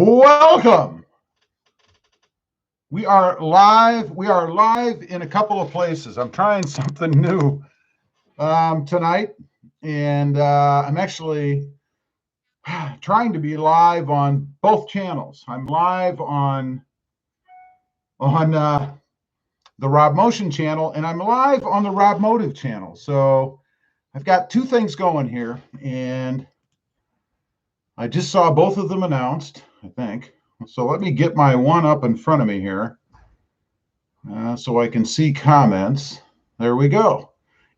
Welcome. We are live. We are live in a couple of places. I'm trying something new tonight, and I'm actually trying to be live on both channels. I'm live on the RobMotion channel, and I'm live on the RobMotive channel. So I've got two things going here, and I just saw both of them announced, I think. So let me get my one up in front of me here so I can see comments. There we go.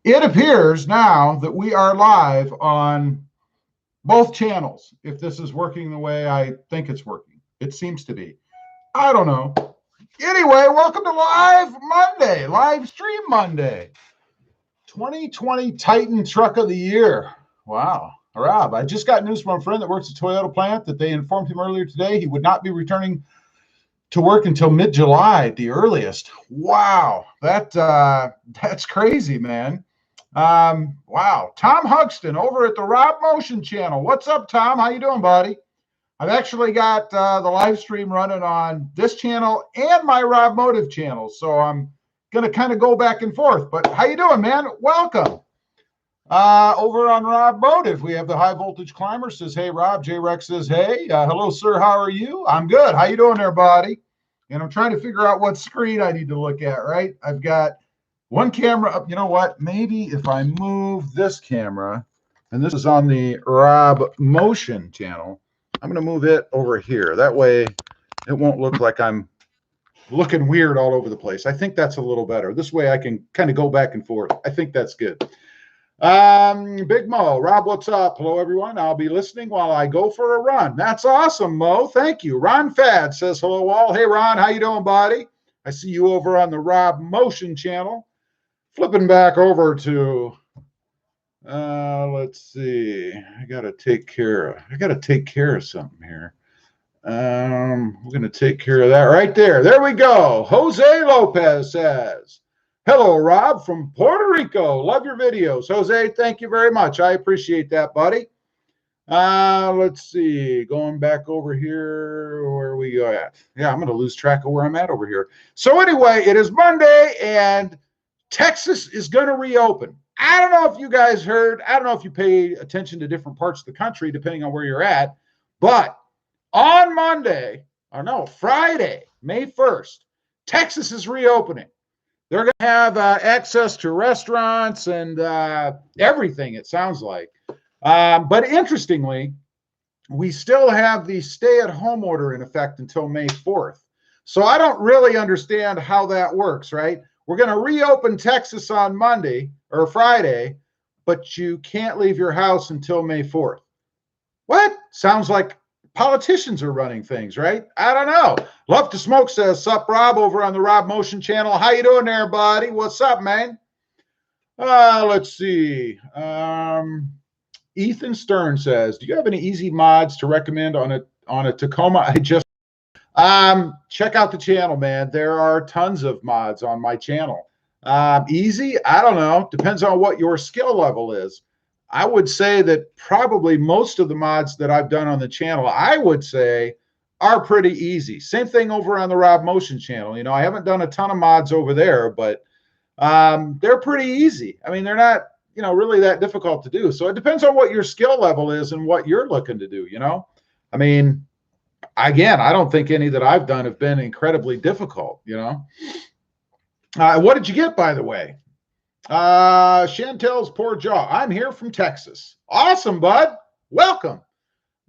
It appears now that we are live on both channels, if this is working the way I think it's working. It seems to be. I don't know. Anyway, welcome to Live Monday, Live Stream Monday. 2020 Titan Truck of the Year. Wow. Rob, I just got news from a friend that works at Toyota plant that they informed him earlier today he would not be returning to work until mid-July at the earliest. Wow, that's crazy, man. Wow. Tom Hugston over at the RobMotion channel. What's up, Tom? How you doing, buddy? I've actually got the live stream running on this channel and my RobMotive channel, so I'm going to kind of go back and forth. But how you doing, man? Welcome. Over on RobMotive, we have the High Voltage Climber says, hey, Rob. J-Rex says, hey. Hello, sir. How are you? I'm good. How you doing there, buddy? And I'm trying to figure out what screen I need to look at, right? I've got one camera up. You know what? Maybe if I move this camera, and this is on the RobMotion channel, I'm going to move it over here. That way it won't look like I'm looking weird all over the place. I think that's a little better. This way I can kind of go back and forth. I think that's good. Big Mo, Rob, what's up? Hello, everyone. I'll be listening while I go for a run. That's awesome, Mo. Thank you. Ron Fad says hello, all. Hey, Ron, how you doing, buddy? I see you over on the RobMotion channel. Flipping back over to, let's see. I gotta take care of something here. We're gonna take care of that right there. There we go. Jose Lopez says, hello, Rob from Puerto Rico. Love your videos. Jose, thank you very much. I appreciate that, buddy. Let's see. Going back over here, where are we at? Yeah, I'm going to lose track of where I'm at over here. So anyway, it is Monday, and Texas is going to reopen. I don't know if you guys heard. I don't know if you pay attention to different parts of the country, depending on where you're at. But on Friday, May 1st, Texas is reopening. They're going to have access to restaurants and everything, it sounds like. But interestingly, we still have the stay-at-home order in effect until May 4th. So I don't really understand how that works, right? We're going to reopen Texas on Monday or Friday, but you can't leave your house until May 4th. What? Sounds like politicians are running things, right? I don't know. Love to Smoke says, sup, Rob, over on the RobMotion channel. How you doing there, buddy? What's up, man? Let's see. Ethan Stern says, do you have any easy mods to recommend on a Tacoma? I just check out the channel, man. There are tons of mods on my channel. Easy? I don't know. Depends on what your skill level is. I would say that probably most of the mods that I've done on the channel, I would say, are pretty easy. Same thing over on the RobMotion channel. You know, I haven't done a ton of mods over there, but they're pretty easy. I mean, they're not, you know, really that difficult to do. So it depends on what your skill level is and what you're looking to do, you know? I mean, again, I don't think any that I've done have been incredibly difficult, you know? What did you get, by the way? Chantel's Poor Jaw. I'm here from Texas. Awesome, bud. Welcome.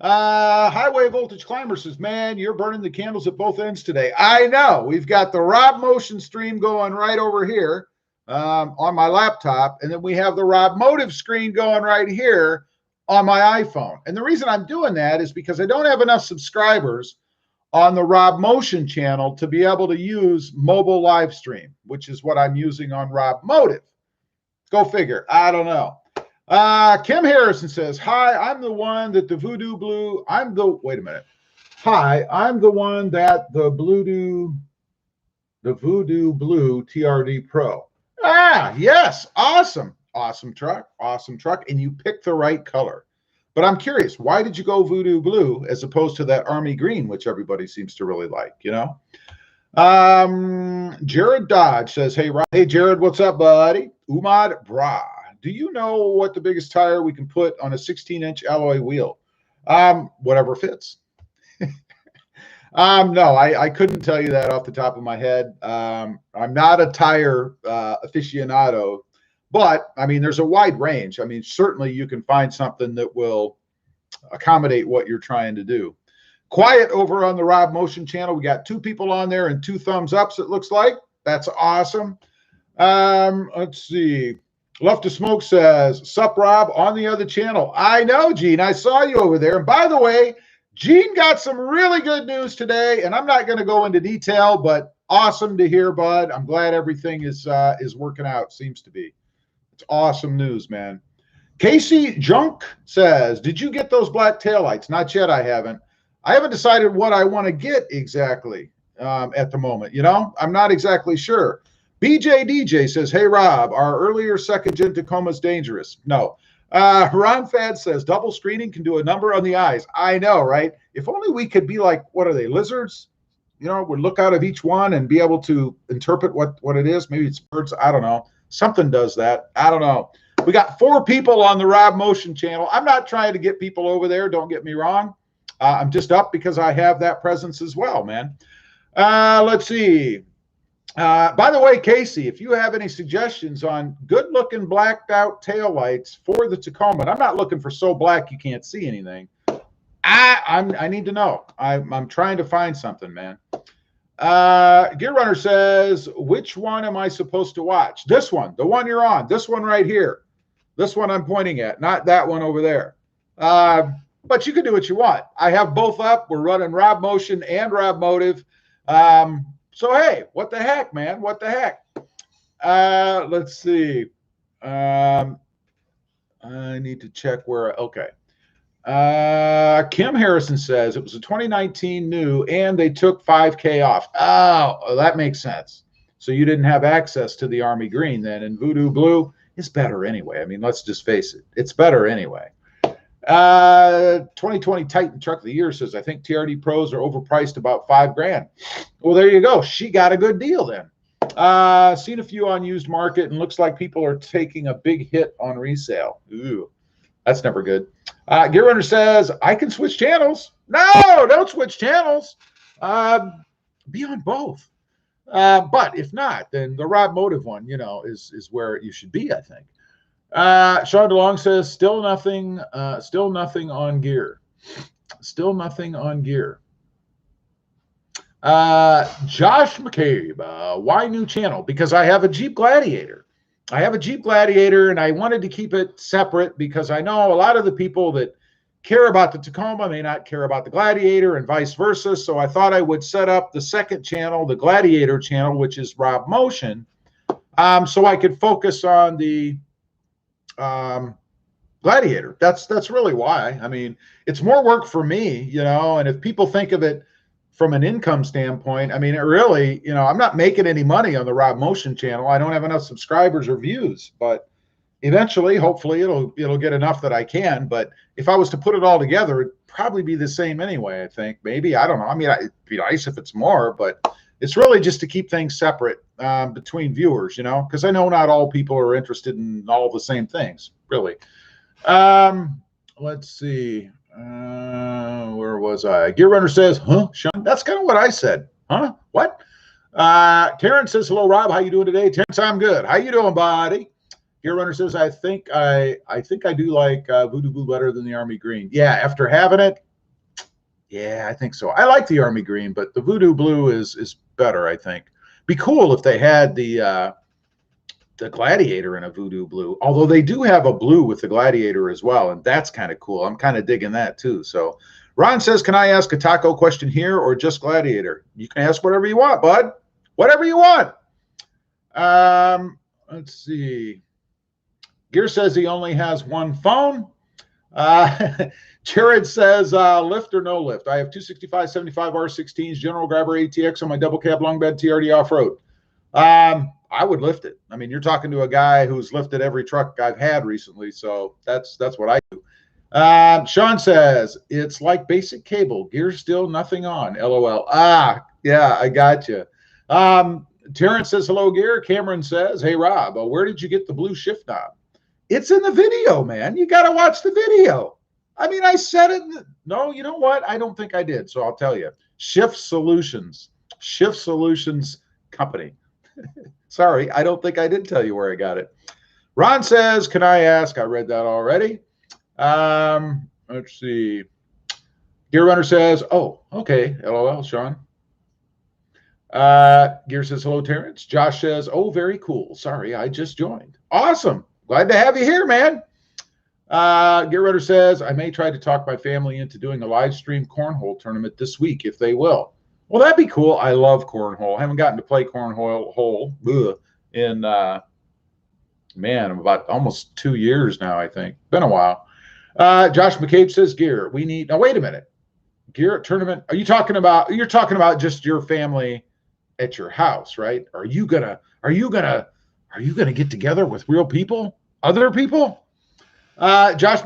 Highway Voltage Climber says, man, you're burning the candles at both ends today. I know. We've got the RobMotion stream going right over here on my laptop, and then we have the RobMotive screen going right here on my iPhone. And the reason I'm doing that is because I don't have enough subscribers on the RobMotion channel to be able to use mobile live stream, which is what I'm using on RobMotive. Go figure. I don't know. Kim Harrison says, hi, I'm the one that the Voodoo Blue, wait a minute. Hi, I'm the one that the Voodoo Blue TRD Pro. Ah, yes. Awesome. Awesome truck. Awesome truck. And you picked the right color. But I'm curious, why did you go Voodoo Blue as opposed to that Army Green, which everybody seems to really like, you know? Jared Dodge says, hey, Rob. Hey, Jared, what's up, buddy? Umad Bra. Do you know what the biggest tire we can put on a 16-inch alloy wheel? Whatever fits. No, I couldn't tell you that off the top of my head. I'm not a tire aficionado, but I mean, there's a wide range. I mean, certainly you can find something that will accommodate what you're trying to do. Quiet over on the RobMotion channel. We got 2 people on there and 2 thumbs ups, it looks like. That's awesome. Let's see. Love to Smoke says, sup, Rob, on the other channel. I know, Gene. I saw you over there. And by the way, Gene got some really good news today, and I'm not going to go into detail, but awesome to hear, bud. I'm glad everything is working out. Seems to be. It's awesome news, man. Casey Junk says, did you get those black taillights? Not yet. I haven't decided what I want to get exactly at the moment. You know, I'm not exactly sure. BJ DJ says, hey, Rob, our earlier second-gen Tacoma is dangerous. No. Ron Fad says, double screening can do a number on the eyes. I know, right? If only we could be like, what are they, lizards? You know, we'd look out of each one and be able to interpret what it is. Maybe it's birds. I don't know. Something does that. I don't know. We got 4 people on the RobMotion channel. I'm not trying to get people over there. Don't get me wrong. I'm just up because I have that presence as well, man. Let's see. By the way, Casey, if you have any suggestions on good-looking blacked-out taillights for the Tacoma, and I'm not looking for so black you can't see anything. I need to know. I'm trying to find something, man. Gear Runner says, which one am I supposed to watch? This one, the one you're on. This one right here. This one I'm pointing at, not that one over there. But you can do what you want. I have both up. We're running RobMotion and RobMotive. So, hey, what the heck, man? What the heck? Let's see. I need to check where. Okay. Kim Harrison says it was a 2019 new and they took 5K off. Oh, that makes sense. So you didn't have access to the Army Green then, and Voodoo Blue is better anyway. I mean, let's just face it. It's better anyway. 2020 Titan Truck of the Year says, I think TRD Pros are overpriced about $5,000. Well, there you go. She got a good deal then. Seen a few on used market and looks like people are taking a big hit on resale. Ooh, that's never good. Gear Runner says, I can switch channels. No, don't switch channels. Be on both. But if not, then the RobMotive one, you know, is where you should be, I think. Sean DeLong says, still nothing on gear. Still nothing on gear. Josh McCabe, why new channel? Because I have a Jeep Gladiator. I have a Jeep Gladiator, and I wanted to keep it separate because I know a lot of the people that care about the Tacoma may not care about the Gladiator and vice versa. So I thought I would set up the second channel, the Gladiator channel, which is RobMotion, so I could focus on the Gladiator. That's really why. I mean, it's more work for me, you know, and if people think of it from an income standpoint, I mean, it really, you know, I'm not making any money on the RobMotion channel. I don't have enough subscribers or views, but eventually, hopefully it'll get enough that I can. But if I was to put it all together, it'd probably be the same anyway, I think. Maybe, I don't know. I mean, it'd be nice if it's more, but it's really just to keep things separate between viewers, you know, because I know not all people are interested in all the same things, really. Let's see. Where was I? Gear Runner says, huh, Sean? That's kind of what I said. Huh? What? Terrence says, hello, Rob. How you doing today? Terrence, I'm good. How you doing, buddy? Gear Runner says, I think I do like Voodoo Blue better than the Army Green. Yeah, after having it, yeah, I think so. I like the Army Green, but the Voodoo Blue is better, I think. Be cool if they had the Gladiator in a Voodoo Blue, although they do have a blue with the Gladiator as well, and that's kind of cool. I'm kind of digging that too. So Ron says, can I ask a taco question here or just Gladiator? You can ask whatever you want, bud. Whatever you want. Let's see. Gear says he only has one phone. Jared says, lift or no lift? I have 265 75 R16s, General Grabber ATX on my double cab long bed TRD off-road. I would lift it. I mean, you're talking to a guy who's lifted every truck I've had recently, so that's what I do. Sean says, it's like basic cable. Gear still nothing on. LOL. Yeah, I got you. Terrence says, hello, Gear. Cameron says, hey, Rob, where did you get the blue shift knob? It's in the video, man. You got to watch the video. I mean, I said it. No, you know what? I don't think I did. So I'll tell you. Shift Solutions Company. Sorry, I don't think I did tell you where I got it. Ron says, can I ask? I read that already. Let's see. Gear Runner says, oh, okay. LOL, Sean. Gear says, hello, Terrence. Josh says, oh, very cool. Sorry, I just joined. Awesome. Glad to have you here, man. Gear Runner says, I may try to talk my family into doing a live stream cornhole tournament this week if they will. Well, that'd be cool. I love cornhole. I haven't gotten to play cornhole in, man, about almost 2 years now, I think. Been a while. Josh McCabe says, Gear, we need, now wait a minute. Gear tournament, you're talking about just your family at your house, right? Are you gonna get together with real people, other people? Josh,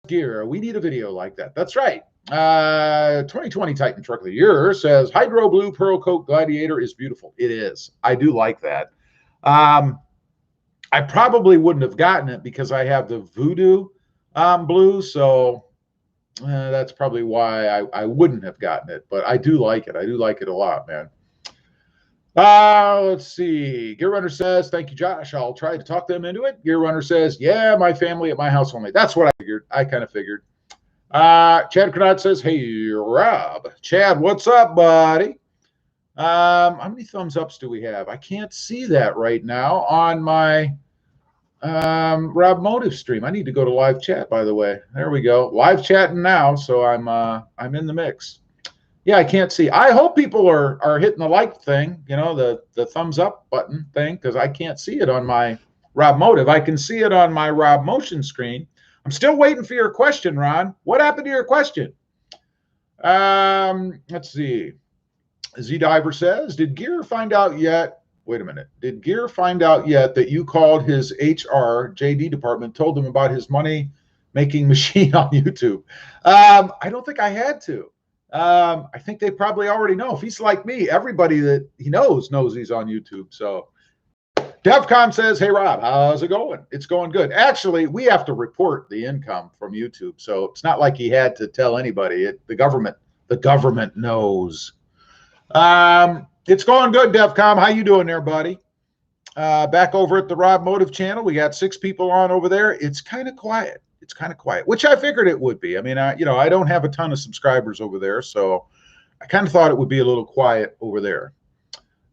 Gear, we need a video like that. That's right. 2020 Titan Truck of the Year says Hydro Blue Pearl Coat Gladiator is beautiful. It is. I do like that. I probably wouldn't have gotten it because I have the Voodoo blue, so that's probably why I wouldn't have gotten it. But I do like it. I do like it a lot, man. Let's see. Gear Runner says, thank you, Josh. I'll try to talk them into it. Gear Runner says, yeah, my family at my house only. That's what I figured. I kind of figured. Chad Cronat says, hey, Rob. Chad, what's up, buddy? How many thumbs ups do we have? I can't see that right now on my Rob Motive stream. I need to go to live chat, by the way. There we go. Live chatting now, so I'm in the mix. Yeah, I can't see. I hope people are hitting the like thing, you know, the thumbs up button thing, because I can't see it on my Rob Motive. I can see it on my RobMotion screen. I'm still waiting for your question, Ron. What happened to your question? Let's see. Z Diver says, did Gear find out yet? Wait a minute. Did Gear find out yet that you called his HR JD department, told them about his money-making machine on YouTube? I don't think I had to. I think they probably already know. If he's like me, everybody that he knows he's on YouTube. So DevCom says, hey, Rob, how's it going? It's going good. Actually, we have to report the income from YouTube. So it's not like he had to tell anybody. The government knows. It's going good, DevCom. How you doing there, buddy? Back over at the Rob Motive channel, we got 6 people on over there. It's kind of quiet. It's kind of quiet, which I figured it would be. I mean, I don't have a ton of subscribers over there, so I kind of thought it would be a little quiet over there.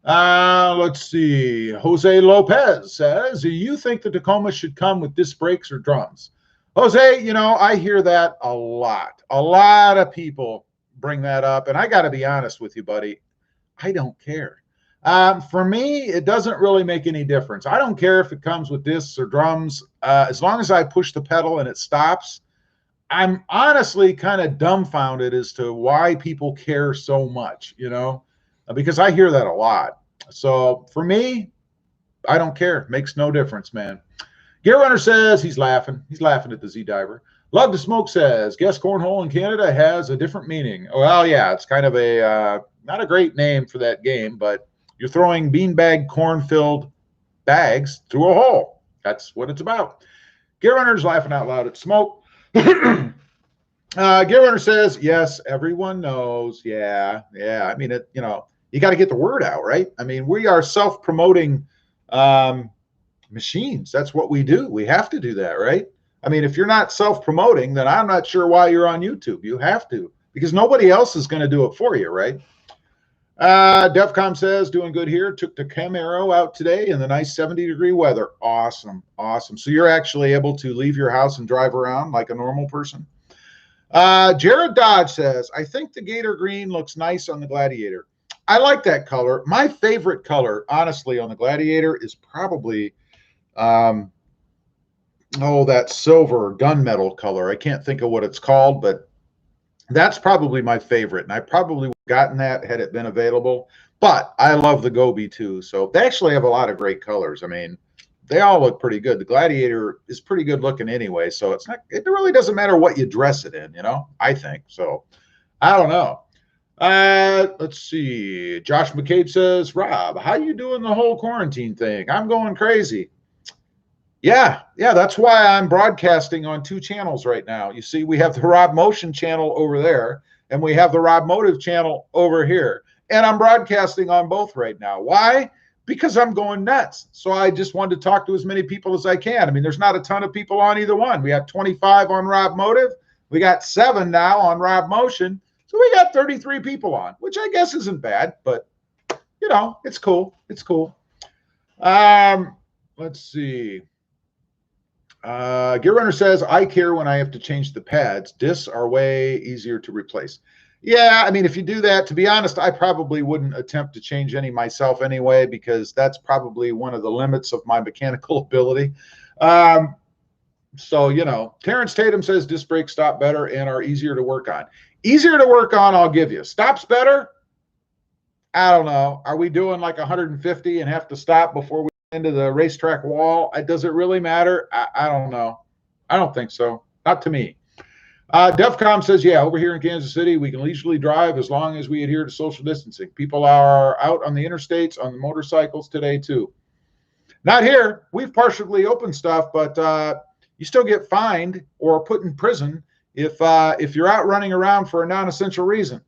Let's see. Jose Lopez says, do you think the Tacoma should come with disc brakes or drums? Jose, I hear that a lot. A lot of people bring that up, and I got to be honest with you, buddy. I don't care. For me, it doesn't really make any difference. I don't care if it comes with discs or drums. As long as I push the pedal and it stops, I'm honestly kind of dumbfounded as to why people care so much, because I hear that a lot. So for me, I don't care. Makes no difference, man. Gear Runner says he's laughing. He's laughing at the Z Diver. Love to Smoke says, guess cornhole in Canada has a different meaning. Well, yeah, it's kind of a not a great name for that game, but you're throwing beanbag corn-filled bags through a hole. That's what it's about. Gear Runner's laughing out loud at Smoke. Gear Runner says, yes, everyone knows. Yeah. I mean, you got to get the word out, right? I mean, we are self-promoting machines. That's what we do. We have to do that, right? I mean, if you're not self-promoting, then I'm not sure why you're on YouTube. You have to, because nobody else is going to do it for you, right? DevCom says, doing good here. Took the Camaro out today in the nice 70-degree weather. Awesome. So you're actually able to leave your house and drive around like a normal person. Jared Dodge says, I think the Gator Green looks nice on the Gladiator. I like that color. My favorite color, honestly, on the Gladiator is probably, that silver gunmetal color. I can't think of what it's called, but that's probably my favorite, and I probably would have gotten that had it been available. But I love the Gobi too. So they actually have a lot of great colors. I mean, they all look pretty good. The Gladiator is pretty good looking anyway, so it really doesn't matter what you dress it in, I think. So I don't know. Let's see. Josh McCabe says, Rob, how you doing the whole quarantine thing? I'm going crazy. Yeah, that's why I'm broadcasting on 2 channels right now. You see, we have the RobMotion channel over there, and we have the RobMotive channel over here. And I'm broadcasting on both right now. Why? Because I'm going nuts. So I just wanted to talk to as many people as I can. I mean, there's not a ton of people on either one. We have 25 on RobMotive. We got 7 now on RobMotion. So we got 33 people on, which I guess isn't bad, but it's cool. It's cool. Let's see. Gear Runner says, I care when I have to change the pads. Discs are way easier to replace. Yeah, I mean, if you do that, to be honest, I probably wouldn't attempt to change any myself anyway, because that's probably one of the limits of my mechanical ability. So, Terrence Tatum says disc brakes stop better and are easier to work on. Easier to work on, I'll give you. Stops better? I don't know. Are we doing like 150 and have to stop before we get into the racetrack wall? Does it really matter? I don't know. I don't think so. Not to me. DEFCON says, yeah, over here in Kansas City, we can leisurely drive as long as we adhere to social distancing. People are out on the interstates, on the motorcycles today, too. Not here. We've partially opened stuff, but you still get fined or put in prison if you're out running around for a non-essential reason.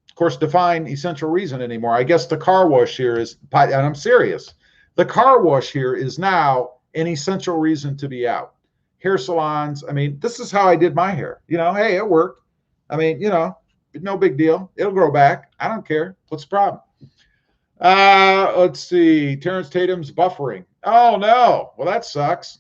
Of course, define essential reason anymore. I guess the car wash here is, and I'm serious, the car wash here is now an essential reason to be out. Hair salons, I mean, this is how I did my hair. Hey, it worked. I mean, no big deal. It'll grow back. I don't care. What's the problem? Let's see. Terrence Tatum's buffering. Oh, no. Well, that sucks.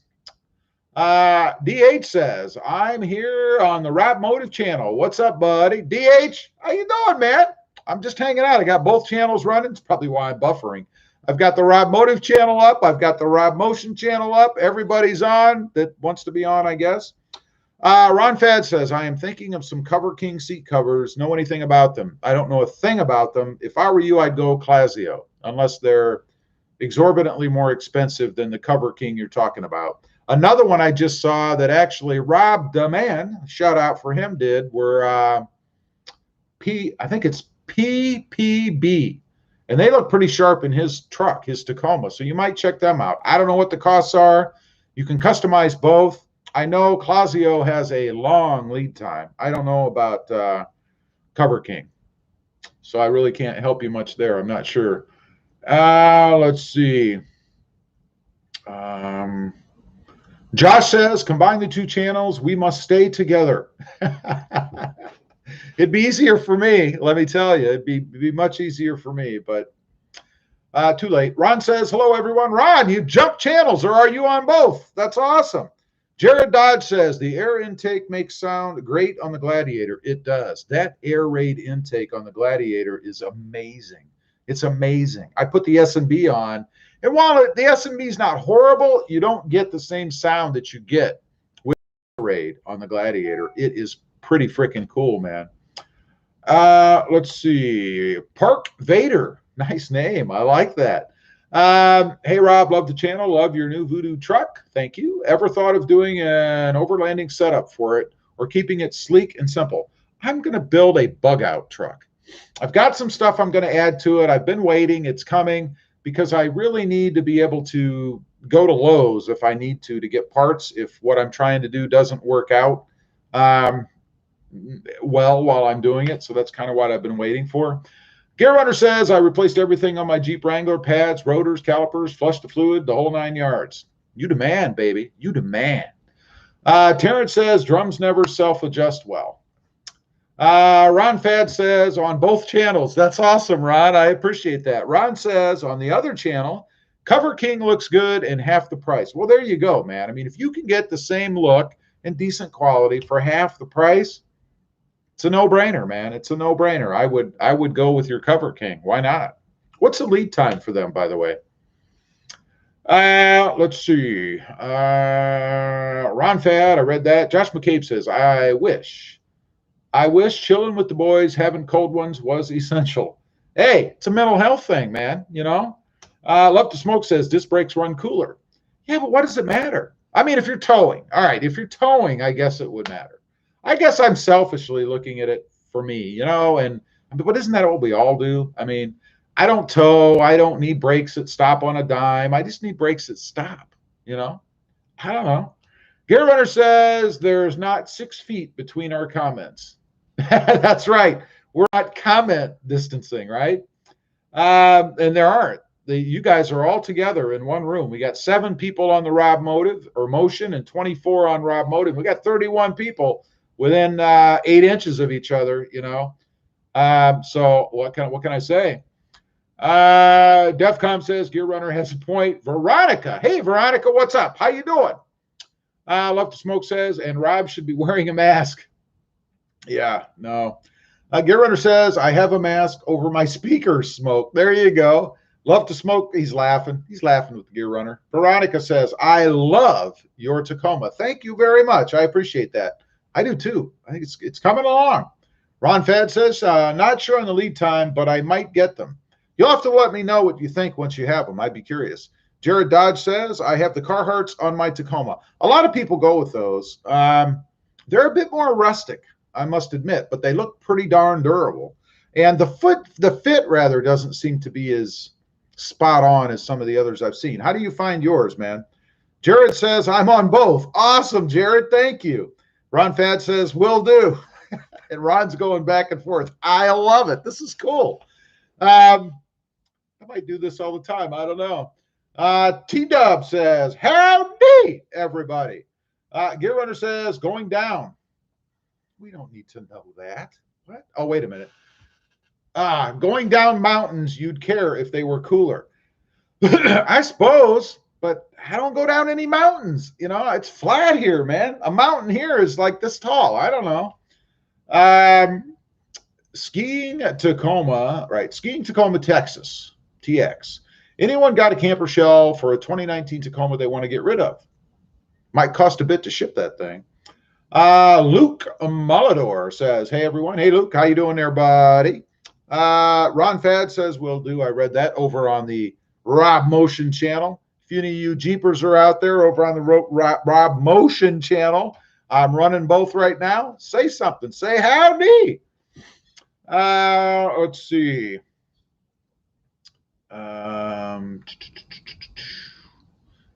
DH says, I'm here on the RobMotive channel. What's up, buddy? DH, how you doing, man? I'm just hanging out. I got both channels running. It's probably why I'm buffering. I've got the RobMotive channel up. I've got the RobMotion channel up. Everybody's on that wants to be on, I guess. Ron Fad says, I am thinking of some Cover King seat covers. Know anything about them? I don't know a thing about them. If I were you, I'd go Clasio, unless they're exorbitantly more expensive than the Cover King you're talking about. Another one I just saw that actually Rob the Man, shout out for him, did were I think it's PPB. And they look pretty sharp in his truck, his Tacoma. So you might check them out. I don't know what the costs are. You can customize both. I know Clasio has a long lead time. I don't know about Cover King. So I really can't help you much there. I'm not sure. Let's see. Josh says, combine the 2 channels. We must stay together. It'd be easier for me, let me tell you. It'd be much easier for me, but too late. Ron says, hello, everyone. Ron, you jumped channels, or are you on both? That's awesome. Jared Dodge says, the air intake makes sound great on the Gladiator. It does. That air raid intake on the Gladiator is amazing. It's amazing. I put the S&B on, and while the S&B is not horrible, you don't get the same sound that you get with the raid on the Gladiator. It is pretty freaking cool, man. Let's see. Park Vader. Nice name. I like that. Hey, Rob, love the channel. Love your new Voodoo truck. Thank you. Ever thought of doing an overlanding setup for it or keeping it sleek and simple? I'm going to build a bug out truck. I've got some stuff I'm going to add to it. I've been waiting. It's coming because I really need to be able to go to Lowe's if I need to get parts if what I'm trying to do doesn't work out well while I'm doing it. So that's kind of what I've been waiting for. Gear Runner says, I replaced everything on my Jeep Wrangler, pads, rotors, calipers, flushed the fluid, the whole 9 yards. You demand, baby. You demand. Terrence says, drums never self-adjust well. Ron Fad says, on both channels. That's awesome, Ron. I appreciate that. Ron says, on the other channel, Cover King looks good and half the price. Well, there you go, man. I mean, if you can get the same look and decent quality for half the price, it's a no-brainer, man. It's a no-brainer. I would go with your Cover King. Why not? What's the lead time for them, by the way? Let's see. Ron Fad, I read that. Josh McCabe says, I wish chilling with the boys, having cold ones was essential. Hey, it's a mental health thing, man. Love to Smoke says disc brakes run cooler. Yeah, but what does it matter? I mean, if you're towing, all right, if you're towing, I guess it would matter. I guess I'm selfishly looking at it for me, you know, and but isn't that what we all do? I mean, I don't tow. I don't need brakes that stop on a dime. I just need brakes that stop, you know? I don't know. Gear Runner says there's not 6 feet between our comments. That's right. We're not comment distancing, right? And there aren't. You guys are all together in one room. We got 7 people on the Rob Motive or Motion and 24 on Rob Motive. We got 31 people within 8 inches of each other, you know. So what can I say? Defcom says Gear Runner has a point. Veronica, hey Veronica, what's up? How you doing? Love to Smoke says, and Rob should be wearing a mask. Yeah, no. Gear Runner says, I have a mask over my speakers, Smoke. There you go. Love to Smoke. He's laughing. He's laughing with the Gear Runner. Veronica says, I love your Tacoma. Thank you very much. I appreciate that. I do too. I think it's coming along. Ron Fad says, not sure on the lead time, but I might get them. You'll have to let me know what you think once you have them. I'd be curious. Jared Dodge says, I have the Carhartts on my Tacoma. A lot of people go with those. They're a bit more rustic, I must admit, but they look pretty darn durable. And the fit rather doesn't seem to be as spot on as some of the others I've seen. How do you find yours, man? Jared says, I'm on both. Awesome, Jared. Thank you. Ron Fad says, will do. And Ron's going back and forth. I love it. This is cool. I might do this all the time. I don't know. T-Dub says, howdy, everybody. Gear Runner says, going down. We don't need to know that. What? Oh, wait a minute. Going down mountains, you'd care if they were cooler. I suppose, but I don't go down any mountains. You know, it's flat here, man. A mountain here is like this tall. I don't know. Skiing at Tacoma, right? Skiing Tacoma, Texas, TX. Anyone got a camper shell for a 2019 Tacoma they want to get rid of? Might cost a bit to ship that thing. Luke Mulador says, hey, everyone. Hey, Luke. How you doing there, buddy? Ron Fad says, will do. I read that over on the RobMotion channel. If any of you Jeepers are out there over on the RobMotion channel, I'm running both right now. Say something. Say howdy. Let's see.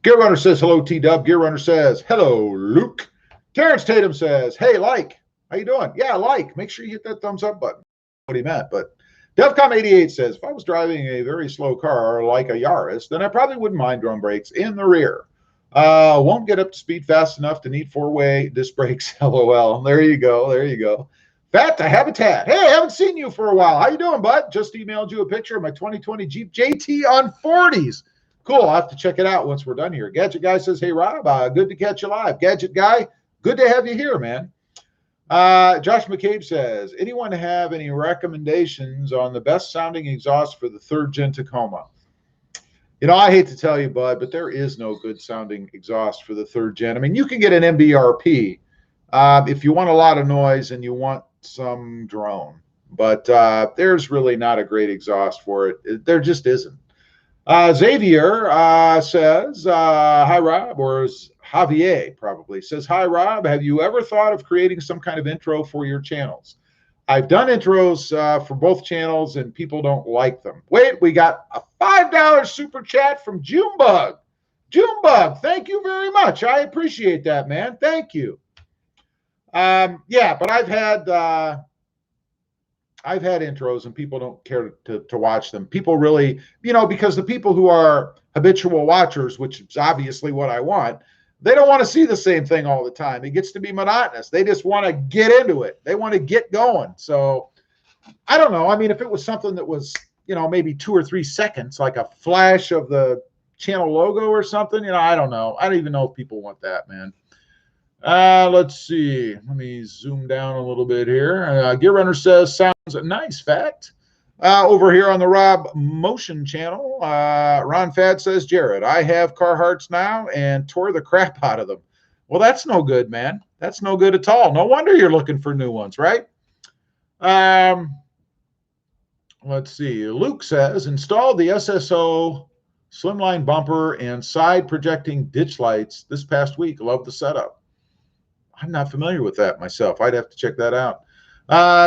Gear Runner says, hello, T-Dub. Gear Runner says, hello, Luke. Terrence Tatum says, hey, like. How you doing? Yeah, like. Make sure you hit that thumbs up button. What he meant, but Devcom88 says, if I was driving a very slow car like a Yaris, then I probably wouldn't mind drum brakes in the rear. Won't get up to speed fast enough to need 4-way disc brakes. LOL. There you go. There you go. Fat to Habitat. Hey, I haven't seen you for a while. How you doing, bud? Just emailed you a picture of my 2020 Jeep JT on 40s. Cool. I'll have to check it out once we're done here. Gadget Guy says, hey, Rob, good to catch you live. Gadget Guy, good to have you here, man. Josh McCabe says, anyone have any recommendations on the best sounding exhaust for the 3rd gen Tacoma? You know, I hate to tell you, bud, but there is no good sounding exhaust for the 3rd gen. I mean, you can get an MBRP if you want a lot of noise and you want some drone, but there's really not a great exhaust for it. There just isn't. Xavier says, hi, Rob, or Javier probably says, hi, Rob. Have you ever thought of creating some kind of intro for your channels? I've done intros for both channels and people don't like them. Wait, we got a $5 super chat from Junebug. Junebug, thank you very much. I appreciate that, man. Thank you. Yeah, but I've had intros and people don't care to watch them. People really, you know, because the people who are habitual watchers, which is obviously what I want, they don't want to see the same thing all the time. It gets to be monotonous. They just want to get into it. They want to get going. So I don't know. I mean, if it was something that was, you know, maybe 2 or 3 seconds, like a flash of the channel logo or something, you know, I don't know. I don't even know if people want that, man. Let's see. Let me zoom down a little bit here. Gear Runner says, sounds nice, fact. Over here on the RobMotion channel, Ron Fad says, Jared, I have Carhartts now and tore the crap out of them. Well, that's no good, man. That's no good at all. No wonder you're looking for new ones, right? Let's see. Luke says, install the SSO Slimline bumper and side projecting ditch lights this past week. Love the setup. I'm not familiar with that myself. I'd have to check that out.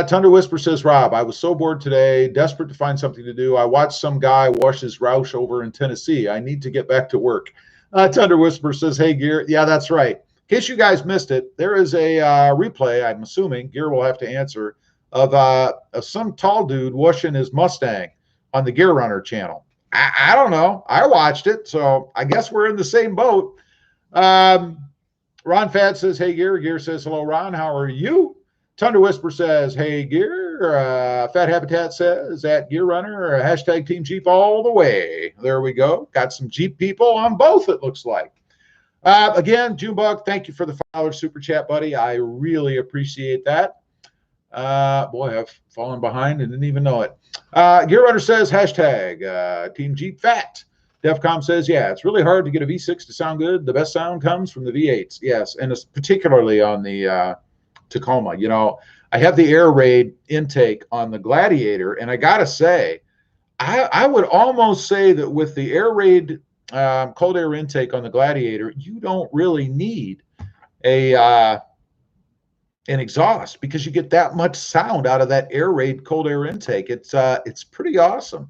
Thunder Whisper says, Rob, I was so bored today, desperate to find something to do. I watched some guy wash his Roush over in Tennessee. I need to get back to work. Thunder Whisper says, hey, Gear. Yeah, that's right. In case you guys missed it, there is a replay, I'm assuming, Gear will have to answer, of some tall dude washing his Mustang on the Gear Runner channel. I don't know. I watched it, so I guess we're in the same boat. Ron Fad says, hey, Gear. Gear says, hello, Ron. How are you? Thunder Whisper says, hey, Gear. Fat Habitat says, at Gear Runner, hashtag Team Jeep all the way. There we go. Got some Jeep people on both, it looks like. Again, Junebug, thank you for the $5 super chat, buddy. I really appreciate that. Boy, I've fallen behind and didn't even know it. Gear Runner says, hashtag Team Jeep Fat. Defcom says, yeah, it's really hard to get a V6 to sound good. The best sound comes from the V8s. Yes, and it's particularly on the Tacoma. You know, I have the air raid intake on the Gladiator, and I got to say, I would almost say that with the air raid cold air intake on the Gladiator, you don't really need an exhaust because you get that much sound out of that air raid cold air intake. It's pretty awesome.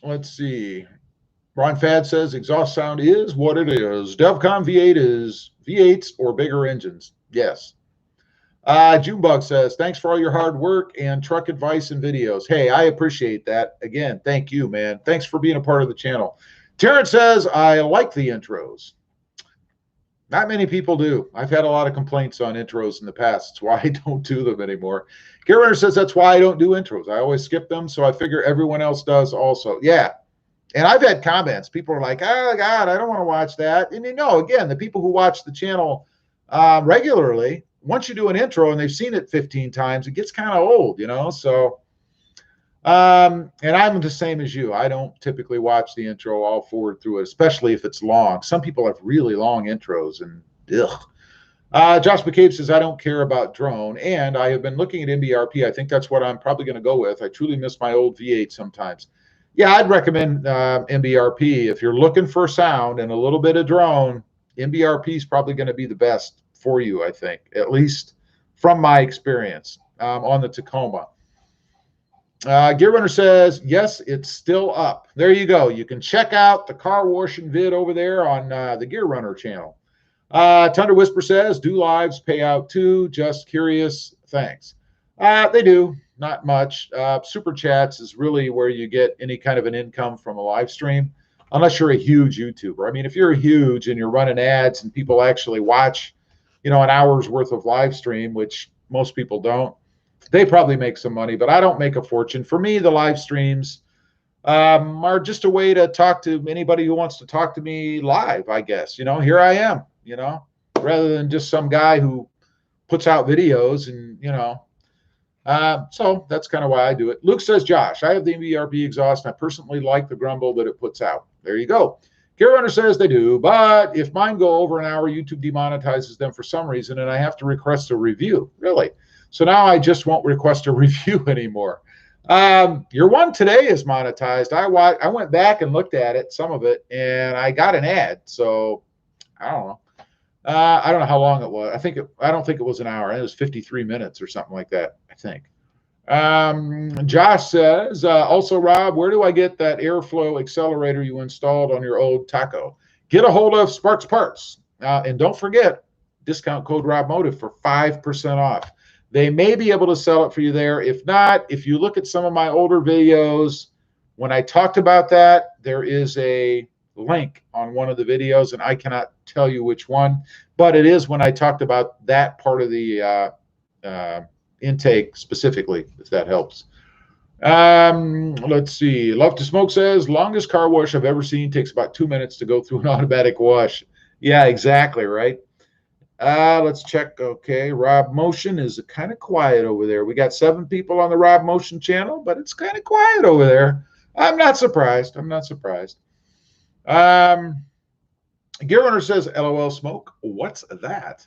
Let's see. Ron Fad says exhaust sound is what it is. DevCon V8 is V8s or bigger engines. Yes. Junebug says, thanks for all your hard work and truck advice and videos. Hey, I appreciate that. Again, thank you, man. Thanks for being a part of the channel. Terrence says, I like the intros. Not many people do. I've had a lot of complaints on intros in the past. That's why I don't do them anymore. Gary says that's why I don't do intros. I always skip them, so I figure everyone else does also. Yeah. And I've had comments. People are like, oh, God, I don't want to watch that. And you know, again, the people who watch the channel regularly, once you do an intro and they've seen it 15 times, it gets kind of old, you know? So, and I'm the same as you. I don't typically watch the intro all forward through it, especially if it's long. Some people have really long intros and ugh. Josh McCabe says, I don't care about drone. And I have been looking at MBRP. I think that's what I'm probably going to go with. I truly miss my old V8 sometimes. Yeah, I'd recommend MBRP. If you're looking for sound and a little bit of drone, MBRP is probably going to be the best for you, I think, at least from my experience on the Tacoma. Gear Runner says, yes, it's still up. There you go. You can check out the car washing vid over there on the Gear Runner channel. Thunder Whisper says, do lives pay out too? Just curious. Thanks. They do. Not much. Super chats is really where you get any kind of an income from a live stream, unless you're a huge YouTuber. I mean, if you're huge and you're running ads and people actually watch, you know, an hour's worth of live stream, which most people don't, they probably make some money, but I don't make a fortune. For me, the live streams are just a way to talk to anybody who wants to talk to me live, I guess. You know, here I am, you know, rather than just some guy who puts out videos and, you know. So that's kind of why I do it. Luke says, Josh, I have the MBRP exhaust, and I personally like the grumble that it puts out. There you go. Gary Runner says they do, but if mine go over an hour, YouTube demonetizes them for some reason, and I have to request a review. Really? So now I just won't request a review anymore. Your one today is monetized. I went back and looked at it, some of it, and I got an ad. So I don't know. I don't know how long it was. I don't think it was an hour. It was 53 minutes or something like that, I think. Josh says, also, Rob, where do I get that airflow accelerator you installed on your old Taco? Get a hold of Sparks Parts. And don't forget, discount code RobMotive for 5% off. They may be able to sell it for you there. If not, if you look at some of my older videos, when I talked about that, there is a link on one of the videos, and I cannot tell you which one, but it is when I talked about that part of the intake specifically, if that helps. Let's see. Love to Smoke says, longest car wash I've ever seen takes about 2 minutes to go through an automatic wash. Yeah, exactly, right? Let's check. Okay, RobMotion is kind of quiet over there. We got 7 people on the RobMotion channel, but it's kind of quiet over there. I'm not surprised. I'm not surprised. Gear Runner says, LOL smoke. What's that?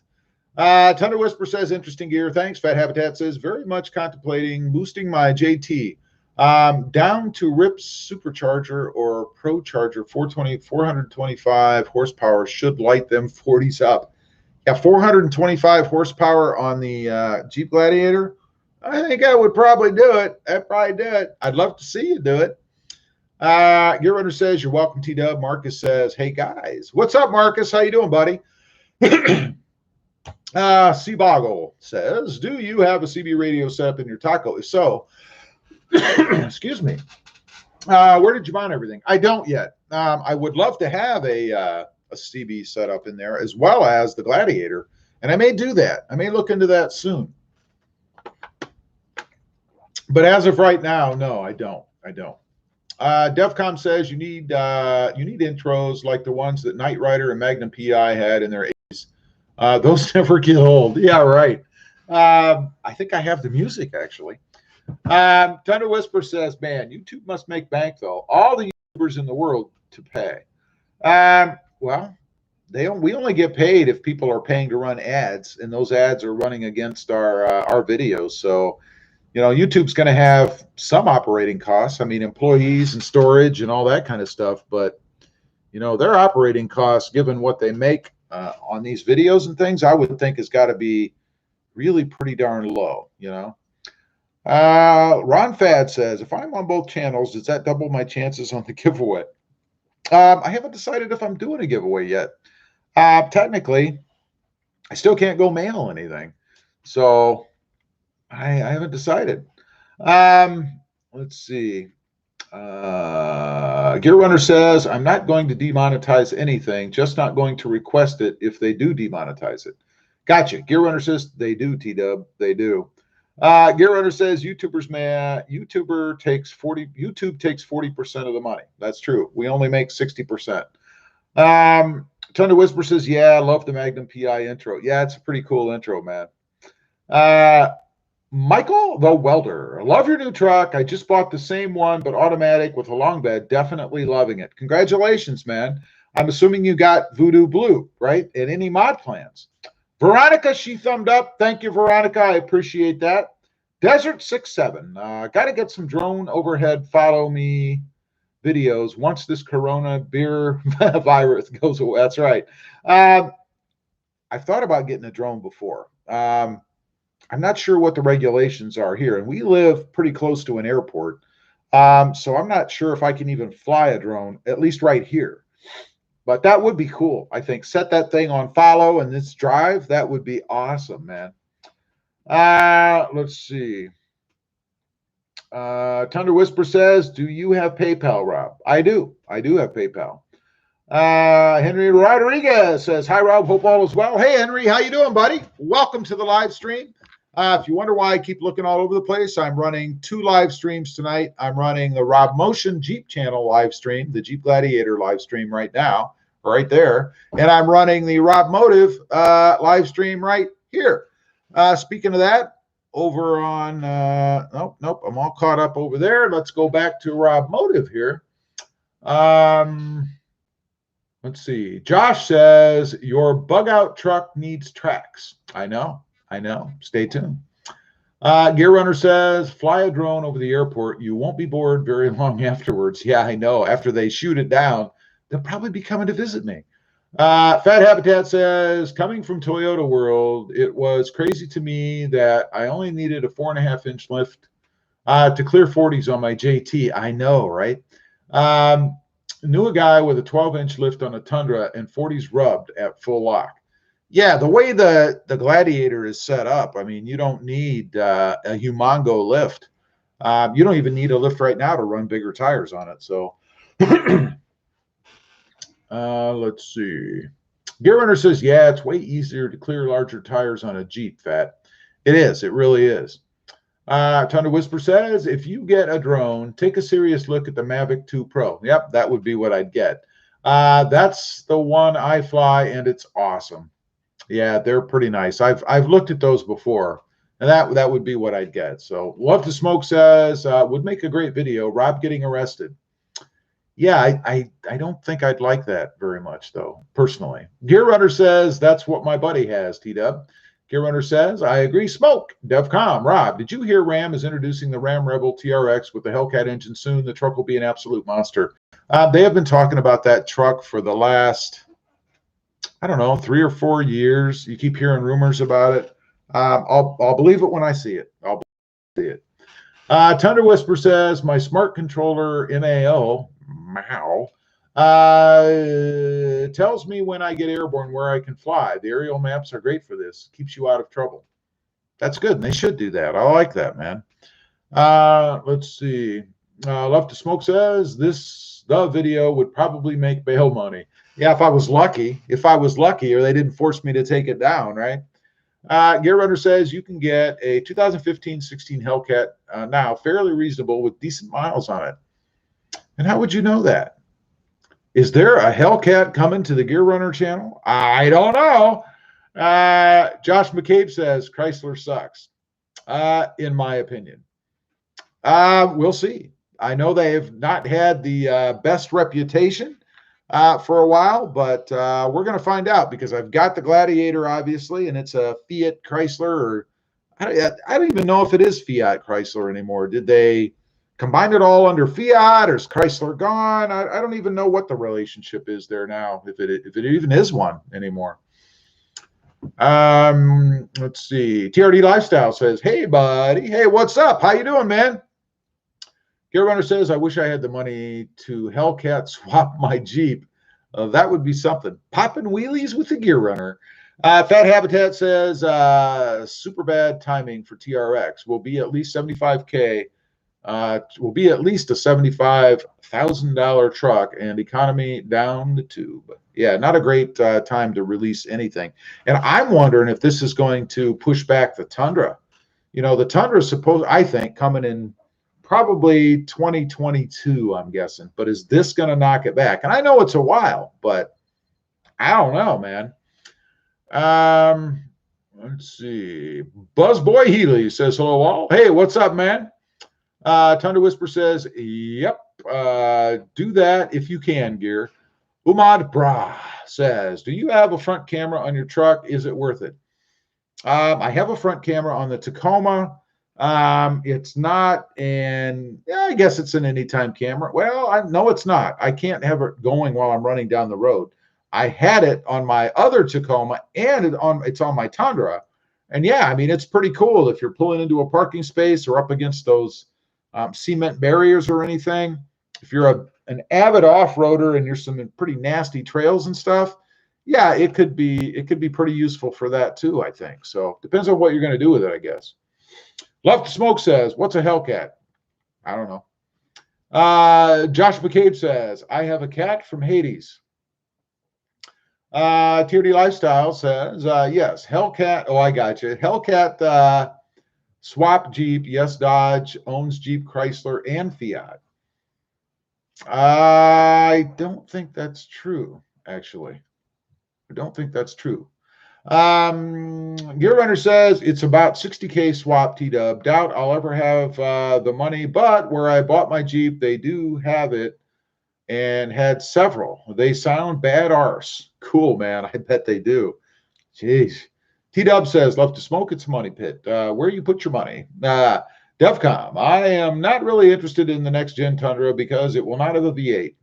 Thunder Whisper says, interesting gear. Thanks. Fat Habitat says, very much contemplating boosting my JT. Down to RIP's supercharger or Pro Charger 425 horsepower should light them 40s up. Yeah, 425 horsepower on the Jeep Gladiator. I think I would probably do it. I'd probably do it. I'd love to see you do it. Gear Runner says, you're welcome, T-Dub. Marcus says, hey, guys. What's up, Marcus? How you doing, buddy? Seaboggle says, do you have a CB radio set up in your taco? If so, excuse me. Where did you mount everything? I don't yet. I would love to have a CB set up in there as well as the Gladiator, and I may do that. I may look into that soon. But as of right now, no, I don't. Devcom says you need intros like the ones that Knight Rider and Magnum PI had in their 80s. Those never get old. Yeah, right. I think I have the music actually. Thunder Whisper says, man, YouTube must make bank though. All the YouTubers in the world to pay. Well, we only get paid if people are paying to run ads, and those ads are running against our videos. So, you know, YouTube's going to have some operating costs. I mean, employees and storage and all that kind of stuff. But, you know, their operating costs, given what they make on these videos and things, I would think has got to be really pretty darn low, you know. Ron Fad says, if I'm on both channels, does that double my chances on the giveaway? I haven't decided if I'm doing a giveaway yet. Technically, I still can't go mail anything. So I haven't decided. Let's see. Gear Runner says, I'm not going to demonetize anything, just not going to request it if they do demonetize it. Gotcha. Gear Runner says they do, T-Dub. They do. Gear Runner says YouTube takes 40% of the money. That's true. We only make 60%. Thunder Whisper says, yeah, I love the Magnum PI intro. Yeah, it's a pretty cool intro, man. Michael the Welder, I love your new truck. I just bought the same one, but automatic with a long bed. Definitely loving it. Congratulations, man. I'm assuming you got Voodoo Blue, right? And any mod plans? Veronica, she thumbed up. Thank you, Veronica. I appreciate that. Desert 67. Got to get some drone overhead follow me videos once this corona beer virus goes away. That's right. I've thought about getting a drone before. I'm not sure what the regulations are here, and we live pretty close to an airport. So I'm not sure if I can even fly a drone, at least right here. But that would be cool. I think set that thing on follow and this drive. That would be awesome, man. Let's see. Thunder Whisper says, do you have PayPal, Rob? I do. I do have PayPal. Henry Rodriguez says, hi, Rob. Hope all is well. Hey, Henry. How you doing, buddy? Welcome to the live stream. If you wonder why I keep looking all over the place, I'm running 2 live streams tonight. I'm running the RobMotion Jeep channel live stream, the Jeep Gladiator live stream right now, right there. And I'm running the RobMotive live stream right here. Speaking of that, over on, nope, I'm all caught up over there. Let's go back to RobMotive here. Let's see. Josh says, your bug out truck needs tracks. I know. Stay tuned. Gear Runner says, fly a drone over the airport. You won't be bored very long afterwards. Yeah, I know. After they shoot it down, they'll probably be coming to visit me. Fat Habitat says, coming from Toyota World, it was crazy to me that I only needed a 4.5-inch lift to clear 40s on my JT. I know, right? Knew a guy with a 12-inch lift on a Tundra and 40s rubbed at full lock. Yeah, the way the Gladiator is set up, I mean, you don't need a humongo lift. You don't even need a lift right now to run bigger tires on it. So let's see. Gear Runner says, yeah, it's way easier to clear larger tires on a Jeep, Fat. It is. It really is. Thunder Whisper says, if you get a drone, take a serious look at the Mavic 2 Pro. Yep, that would be what I'd get. That's the one I fly, and it's awesome. Yeah, they're pretty nice. I've looked at those before, and that would be what I'd get. So Love to Smoke says, would make a great video. Rob getting arrested. Yeah, I don't think I'd like that very much, though, personally. Gear Runner says, that's what my buddy has, T-Dub. Gear Runner says, I agree. Smoke. DevCom. Rob, did you hear Ram is introducing the Ram Rebel TRX with the Hellcat engine soon? The truck will be an absolute monster. They have been talking about that truck for the last, I don't know, 3 or 4 years. You keep hearing rumors about it. I'll believe it when I see it. I'll see it. Thunder Whisper says, my smart controller MAO, tells me when I get airborne where I can fly. The aerial maps are great for this. Keeps you out of trouble. That's good, and they should do that. I like that, man. Let's see. Left to Smoke says, the video would probably make bail money. Yeah, if I was lucky, or they didn't force me to take it down, right? Gear Runner says you can get a 2015-16 Hellcat now, fairly reasonable with decent miles on it. And how would you know that? Is there a Hellcat coming to the Gear Runner channel? I don't know. Josh McCabe says Chrysler sucks, in my opinion. We'll see. I know they have not had the best reputation for a while, but we're going to find out because I've got the Gladiator, obviously, and it's a Fiat Chrysler, or I don't even know if it is Fiat Chrysler anymore. Did they combine it all under Fiat, or is Chrysler gone? I don't even know what the relationship is there now, if it even is one anymore. Let's see. TRD Lifestyle says, hey, buddy. Hey, what's up? How you doing, man? Gear Runner says, I wish I had the money to Hellcat swap my Jeep. That would be something. Popping wheelies with the Gear Runner. Fat Habitat says, super bad timing for TRX. Will be at least $75K. Will be at least a $75,000 truck and economy down the tube. Yeah, not a great time to release anything. And I'm wondering if this is going to push back the Tundra. You know, the Tundra is supposed, I think, coming in probably 2022, I'm guessing. But is this going to knock it back? And I know it's a while, but I don't know, man. Let's see. Buzzboy Healy says, hello, all. Hey, what's up, man? Thunder Whisper says, yep, do that if you can, Gear. Umad Bra says, do you have a front camera on your truck? Is it worth it? I have a front camera on the Tacoma. It's not I guess it's an anytime camera. Well, no, it's not. I can't have it going while I'm running down the road. I had it on my other Tacoma, and it's on my Tundra. And yeah, I mean, it's pretty cool if you're pulling into a parking space or up against those cement barriers or anything. If you're an avid off-roader and you're some pretty nasty trails and stuff, yeah, it could be pretty useful for that too, I think. So depends on what you're going to do with it, I guess. Love to Smoke says, what's a Hellcat? I don't know. Josh McCabe says, I have a cat from Hades. TRD Lifestyle says, yes, Hellcat. Oh, I got you. Hellcat swap Jeep. Yes, Dodge owns Jeep, Chrysler, and Fiat. I don't think that's true, actually. I don't think that's true. Gear Runner says it's about 60K swap T-Dub. Doubt I'll ever have the money, but where I bought my Jeep, they do have it and had several. They sound bad arse. Cool, man. I bet they do. Jeez. T-Dub says, love to smoke. It's money pit. Where you put your money? DevCom, I am not really interested in the next gen Tundra because it will not have a V8.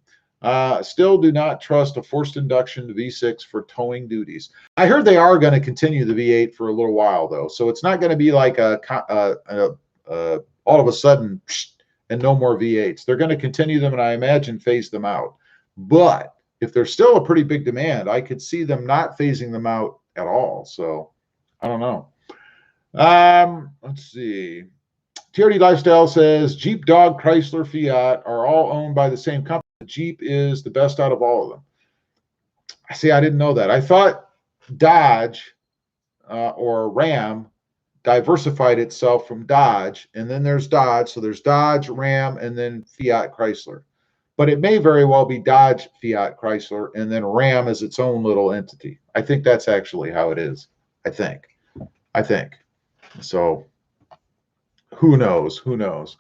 Still do not trust a forced induction V6 for towing duties. I heard they are going to continue the V8 for a little while, though. So it's not going to be like all of a sudden and no more V8s. They're going to continue them, and I imagine phase them out. But if there's still a pretty big demand, I could see them not phasing them out at all. So I don't know. Let's see. TRD Lifestyle says Jeep, Dodge, Chrysler, Fiat are all owned by the same company. Jeep is the best out of all of them. See, I didn't know that. I thought Dodge or Ram diversified itself from Dodge, and then there's Dodge. So there's Dodge, Ram, and then Fiat Chrysler. But it may very well be Dodge, Fiat Chrysler, and then Ram is its own little entity. I think that's actually how it is. I think. So who knows? Who knows?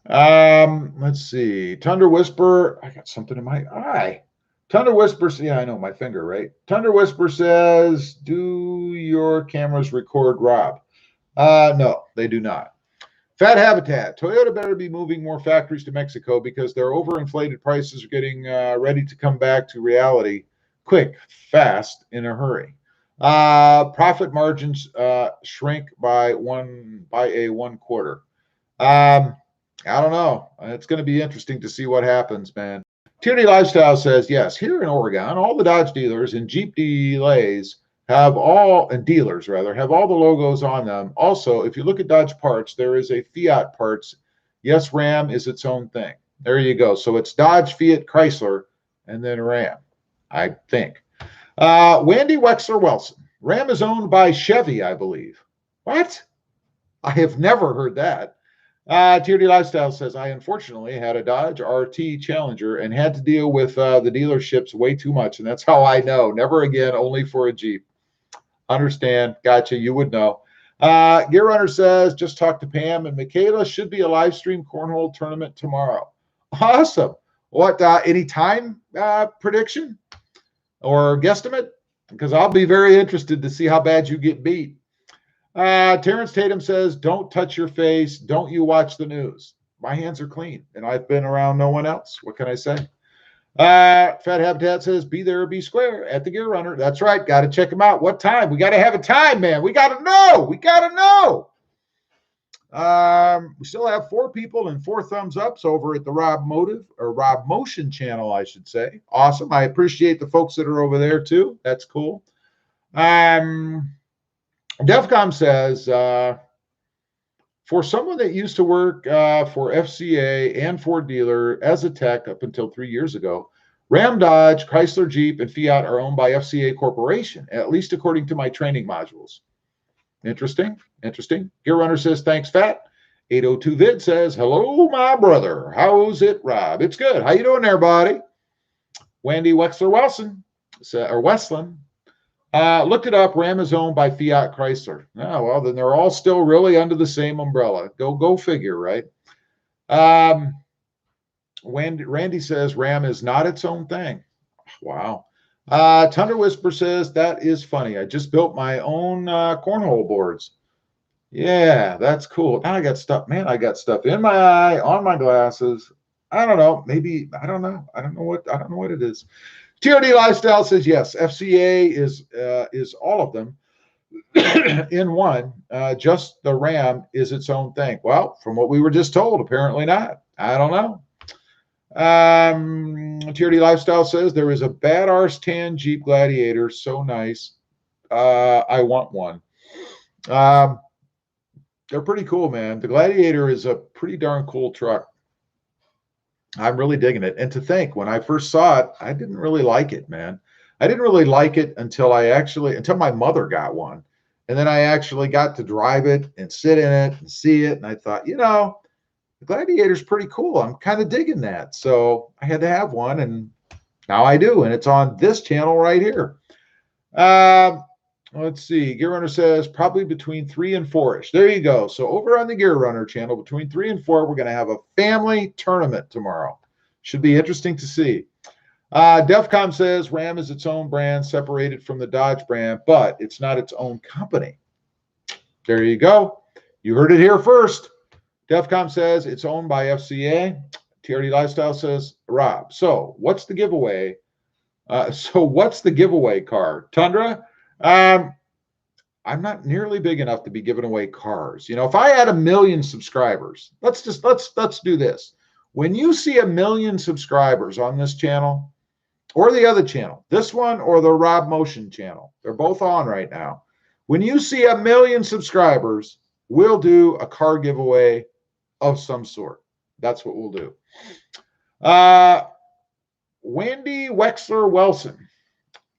Let's see. Thunder Whisper. I got something in my eye. Thunder Whisper, yeah, I know, my finger, right? Thunder Whisper says, do your cameras record Rob? No, they do not. Fat Habitat. Toyota better be moving more factories to Mexico because their overinflated prices are getting ready to come back to reality quick, fast, in a hurry. Profit margins shrink by a 1/4. I don't know. It's going to be interesting to see what happens, man. Tierney Lifestyle says, yes, here in Oregon, all the Dodge dealers and Jeep delays dealers rather, have all the logos on them. Also, if you look at Dodge parts, there is a Fiat parts. Yes, Ram is its own thing. There you go. So it's Dodge, Fiat, Chrysler, and then Ram, I think. Wendy Wexler Wilson. Ram is owned by Chevy, I believe. What? I have never heard that. Tierney Lifestyle says, I unfortunately had a Dodge RT Challenger and had to deal with the dealerships way too much. And that's how I know. Never again, only for a Jeep. Understand. Gotcha. You would know. Gear Runner says, just talk to Pam and Michaela. Should be a live stream cornhole tournament tomorrow. Awesome. What, any time prediction or guesstimate? Because I'll be very interested to see how bad you get beat. Terrence Tatum says, don't touch your face. Don't you watch the news. My hands are clean, and I've been around no one else. What can I say? Fat Habitat says, be there or be square at the Gear Runner. That's right. Got to check them out. What time? We got to have a time, man. We got to know. We got to know. We still have 4 people and 4 thumbs ups over at the RobMotion channel, I should say. Awesome. I appreciate the folks that are over there, too. That's cool. DEFCON says, for someone that used to work for FCA and Ford dealer as a tech up until 3 years ago, Ram, Dodge, Chrysler, Jeep, and Fiat are owned by FCA Corporation, at least according to my training modules. Interesting. Gear Runner says, thanks, Fat. 802 Vid says, hello, my brother. How's it, Rob? It's good. How you doing there, buddy? Wendy Wexler Wilson, or Westland. Looked it up. Ram is owned by Fiat Chrysler. Oh, well, then they're all still really under the same umbrella. Go figure, right? Randy says Ram is not its own thing. Wow. Thunder Whisper says, that is funny. I just built my own cornhole boards. Yeah, that's cool. Now I got stuff, man. I got stuff in my eye, on my glasses. I don't know. Maybe, I don't know. I don't know what it is. TOD Lifestyle says, yes, FCA is all of them in one. Just the Ram is its own thing. Well, from what we were just told, apparently not. I don't know. TOD Lifestyle says, there is a bad arse tan Jeep Gladiator. So nice. I want one. They're pretty cool, man. The Gladiator is a pretty darn cool truck. I'm really digging it. And to think, when I first saw it, I didn't really like it, man. I didn't really like it until my mother got one. And then I actually got to drive it and sit in it and see it. And I thought, the Gladiator's pretty cool. I'm kind of digging that. So I had to have one, and now I do. And it's on this channel right here. Let's see. Gear Runner says probably between 3 and 4-ish. There you go. So over on the Gear Runner channel, between 3 and 4, we're going to have a family tournament tomorrow. Should be interesting to see. DEFCON says Ram is its own brand, separated from the Dodge brand, but it's not its own company. There you go. You heard it here first. DEFCON says it's owned by FCA. TRD Lifestyle says Rob. So what's the giveaway? What's the giveaway car? Tundra? I'm not nearly big enough to be giving away cars. If I had 1 million subscribers, let's do this. When you see 1 million subscribers on this channel or the other channel, this one or the RobMotion channel, they're both on right now. When you see 1 million subscribers, we'll do a car giveaway of some sort. That's what we'll do. Wendy Wexler Wilson.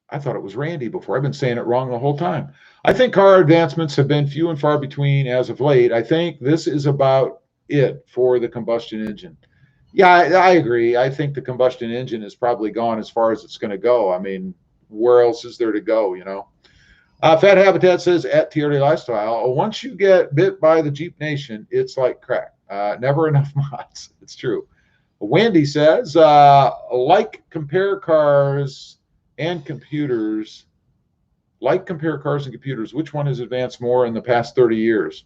I thought it was Randy before. I've been saying it wrong the whole time. I think car advancements have been few and far between as of late. I think this is about it for the combustion engine. Yeah, I agree. I think the combustion engine is probably gone as far as it's going to go. I mean, where else is there to go, Fat Habitat says, at TRD Lifestyle, once you get bit by the Jeep Nation, it's like crack. Never enough mods. It's true. Wendy says, compare cars and computers. Compare cars and computers. Which one has advanced more in the past 30 years?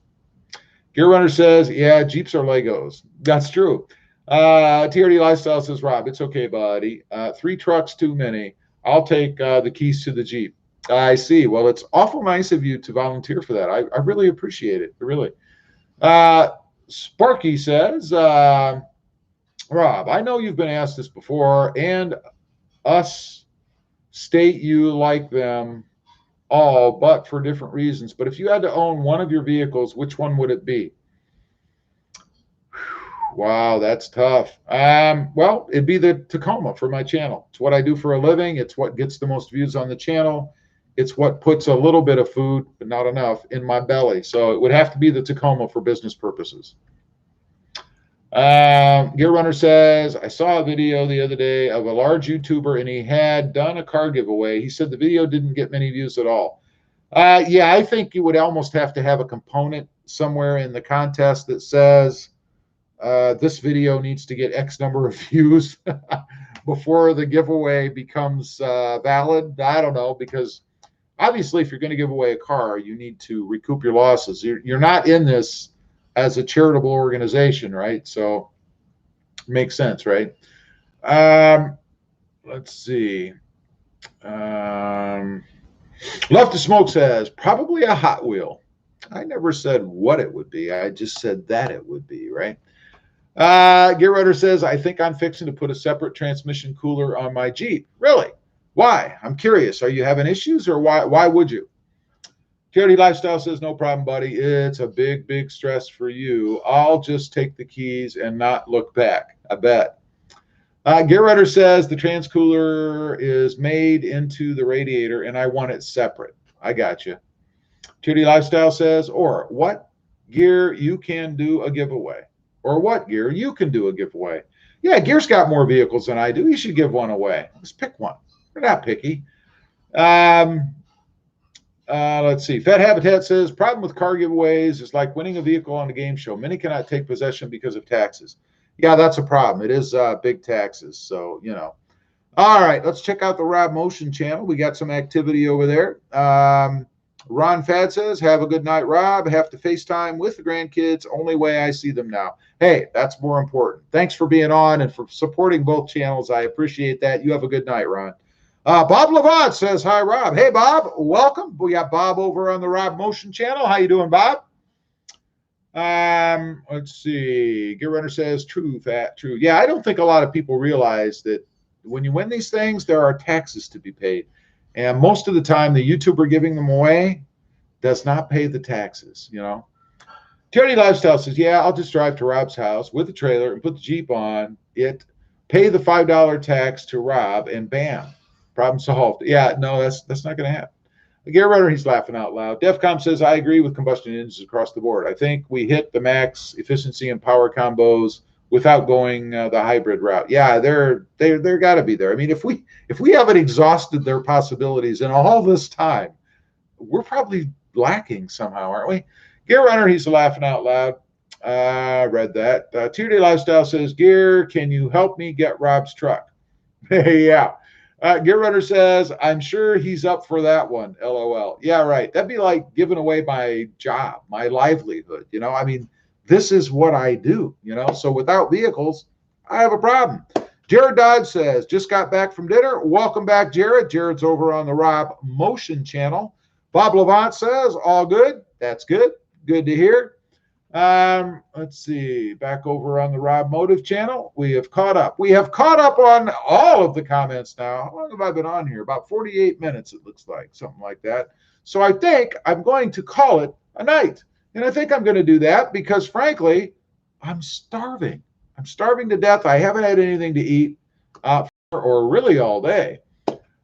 Gear Runner says, yeah, Jeeps are Legos. That's true. TRD Lifestyle says, Rob, it's okay, buddy. 3 trucks too many. I'll take the keys to the Jeep. I see. Well, it's awful nice of you to volunteer for that. I really appreciate it. Really. Sparky says, Rob, I know you've been asked this before, and us state you like them all, but for different reasons. But if you had to own one of your vehicles, which one would it be? Wow, that's tough. Well, it'd be the Tacoma for my channel. It's what I do for a living. It's what gets the most views on the channel. It's what puts a little bit of food, but not enough, in my belly. So it would have to be the Tacoma for business purposes. Gear Runner says, I saw a video the other day of a large YouTuber, and he had done a car giveaway. He said the video didn't get many views at all. Yeah, I think you would almost have to have a component somewhere in the contest that says this video needs to get X number of views before the giveaway becomes valid. I don't know, because obviously if you're going to give away a car, you need to recoup your losses. You're not in this as a charitable organization, right? So makes sense, right? Let's see. Love to Smoke says, probably a Hot Wheel. I never said what it would be. I just said that it would be, right? Gear Runner says, I think I'm fixing to put a separate transmission cooler on my Jeep. Really? Why? I'm curious. Are you having issues, or why would you? Charity Lifestyle says, no problem, buddy. It's a big, big stress for you. I'll just take the keys and not look back. I bet. Gear Runner says the trans cooler is made into the radiator and I want it separate. I got you. Charity Lifestyle says, or what gear you can do a giveaway? Or what gear you can do a giveaway? Yeah, Gear's got more vehicles than I do. You should give one away. Let's pick one. We're not picky. Let's see. Fat Habitat says, problem with car giveaways is like winning a vehicle on a game show. Many cannot take possession because of taxes. Yeah, that's a problem. It is big taxes. So, you know. All right, let's check out the RobMotion channel. We got some activity over there. Ron Fad says, have a good night, Rob. Have to FaceTime with the grandkids. Only way I see them now. Hey, that's more important. Thanks for being on and for supporting both channels. I appreciate that. You have a good night, Ron. Bob Levant says, hi, Rob. Hey, Bob, welcome. We got Bob over on the RobMotion channel. How you doing, Bob? Let's see. Gear Runner says, true, Fat, true. Yeah, I don't think a lot of people realize that when you win these things, there are taxes to be paid. And most of the time, the YouTuber giving them away does not pay the taxes, you know. Charity Lifestyle says, yeah, I'll just drive to Rob's house with the trailer and put the Jeep on it, pay the $5 tax to Rob, and bam, problem solved. Yeah, no, that's not going to happen. The Gear Runner, he's laughing out loud. DEFCOM says, I agree with combustion engines across the board. I think we hit the max efficiency and power combos without going the hybrid route. Yeah, they're got to be there. I mean, if we haven't exhausted their possibilities in all this time, we're probably lacking somehow, aren't we? Gear Runner, he's laughing out loud. I read that. Tier Day Lifestyle says, Gear, can you help me get Rob's truck? Yeah. Gear Runner says, I'm sure he's up for that one. LOL. Yeah, right. That'd be like giving away my job, my livelihood. You know, I mean, this is what I do, you know. So without vehicles, I have a problem. Jared Dodge says, just got back from dinner. Welcome back, Jared. Jared's over on the RobMotion channel. Bob Levant says, all good. That's good. Good to hear. Let's see. Back over on the RobMotive channel, we have caught up. We have caught up on all of the comments now. How long have I been on here? About 48 minutes, it looks like, something like that. So I think I'm going to call it a night. And I think I'm going to do that because, frankly, I'm starving. I'm starving to death. I haven't had anything to eat or really all day.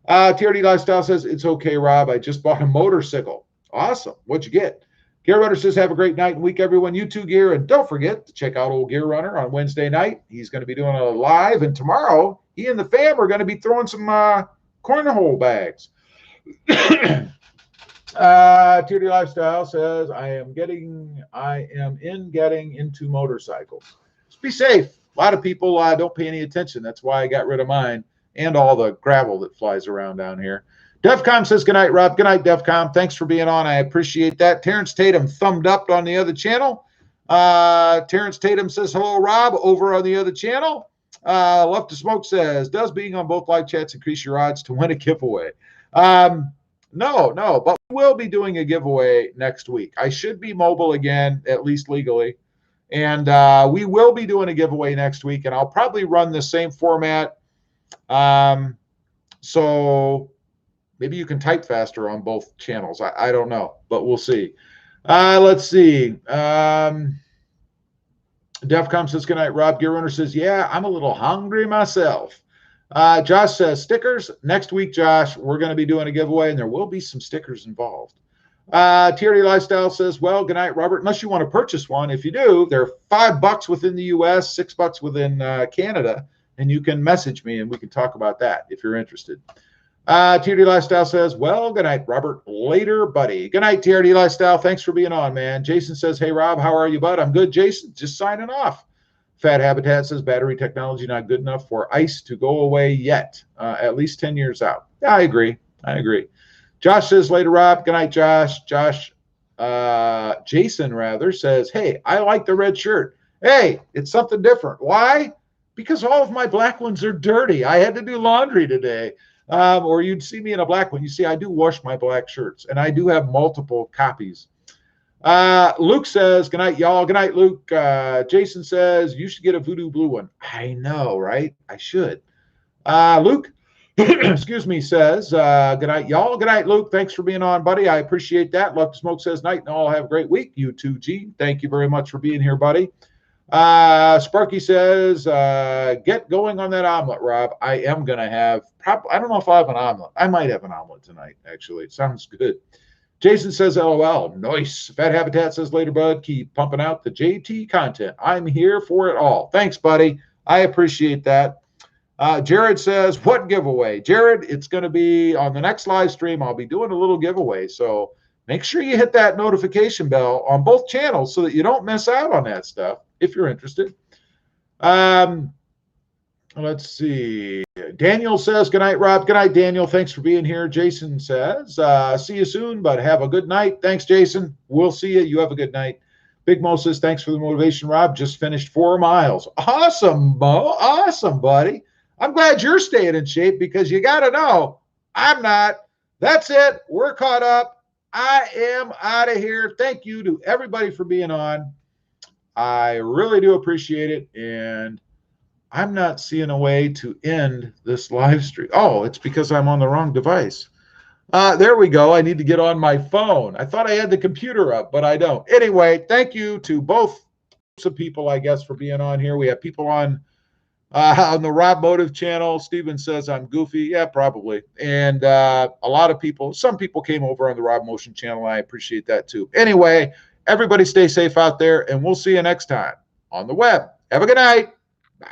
TRD Lifestyle says, it's okay, Rob. I just bought a motorcycle. Awesome. What'd you get? Gear Runner says, have a great night and week, everyone. You too, Gear. And don't forget to check out old Gear Runner on Wednesday night. He's going to be doing a live. And tomorrow, he and the fam are going to be throwing some cornhole bags. TRD Lifestyle says, I am getting into motorcycles. Just be safe. A lot of people don't pay any attention. That's why I got rid of mine and all the gravel that flies around down here. DevCom says, good night, Rob. Good night, DevCom. Thanks for being on. I appreciate that. Terrence Tatum thumbed up on the other channel. Terrence Tatum says, hello, Rob, over on the other channel. Love to Smoke says, does being on both live chats increase your odds to win a giveaway? No, but we will be doing a giveaway next week. I should be mobile again, at least legally. And we will be doing a giveaway next week, and I'll probably run the same format. So maybe you can type faster on both channels. I don't know, but we'll see. Let's see. DEFCON says, good night, Rob. Gear Owner says, yeah, I'm a little hungry myself. Josh says, stickers. Next week, Josh, we're going to be doing a giveaway, and there will be some stickers involved. TRD Lifestyle says, well, good night, Robert. Unless you want to purchase one. If you do, they're $5 within the U.S., $6 within Canada, and you can message me, and we can talk about that if you're interested. TRD Lifestyle says, well, good night, Robert. Later, buddy. Good night, TRD Lifestyle. Thanks for being on, man. Jason says, hey, Rob, how are you, bud? I'm good, Jason. Just signing off. Fat Habitat says, battery technology not good enough for ICE to go away yet, at least 10 years out. Yeah, I agree. Josh says, later, Rob. Good night, Josh. Jason, rather, says, hey, I like the red shirt. Hey, it's something different. Why? Because all of my black ones are dirty. I had to do laundry today. Or you'd see me in a black one. You see, I do wash my black shirts, and I do have multiple copies. Luke says, good night, y'all. Good night, Luke. Jason says, you should get a voodoo blue one. I know, right? I should. Luke, excuse me, says, good night, y'all. Good night, Luke. Thanks for being on, buddy. I appreciate that. Love to Smoke says, night, and all have a great week. You too, G. Thank you very much for being here, buddy. Sparky says, get going on that omelet, Rob. I am going to have, I don't know if I have an omelet. I might have an omelet tonight, actually. It sounds good. Jason says, LOL. Nice. Fat Habitat says, later, bud. Keep pumping out the JT content. I'm here for it all. Thanks, buddy. I appreciate that. Jared says, what giveaway? Jared, it's going to be on the next live stream. I'll be doing a little giveaway. So make sure you hit that notification bell on both channels so that you don't miss out on that stuff if you're interested. Let's see. Daniel says, good night, Rob. Good night, Daniel. Thanks for being here. Jason says, see you soon, but have a good night. Thanks, Jason. We'll see you. You have a good night. Big Mo says, thanks for the motivation, Rob. Just finished 4 miles. Awesome, Mo. Awesome, buddy. I'm glad you're staying in shape because you got to know, I'm not. That's it. We're caught up. I am out of here. Thank you to everybody for being on. I really do appreciate it. And I'm not seeing a way to end this live stream. Oh, it's because I'm on the wrong device. There we go. I need to get on my phone. I thought I had the computer up, but I don't. Anyway, thank you to both groups of people, I guess, for being on here. We have people on the Rob Motive channel. Steven says I'm goofy. Yeah, probably. And a lot of people, some people came over on the RobMotion channel. I appreciate that too. Anyway, everybody stay safe out there, and we'll see you next time on the web. Have a good night. Bye.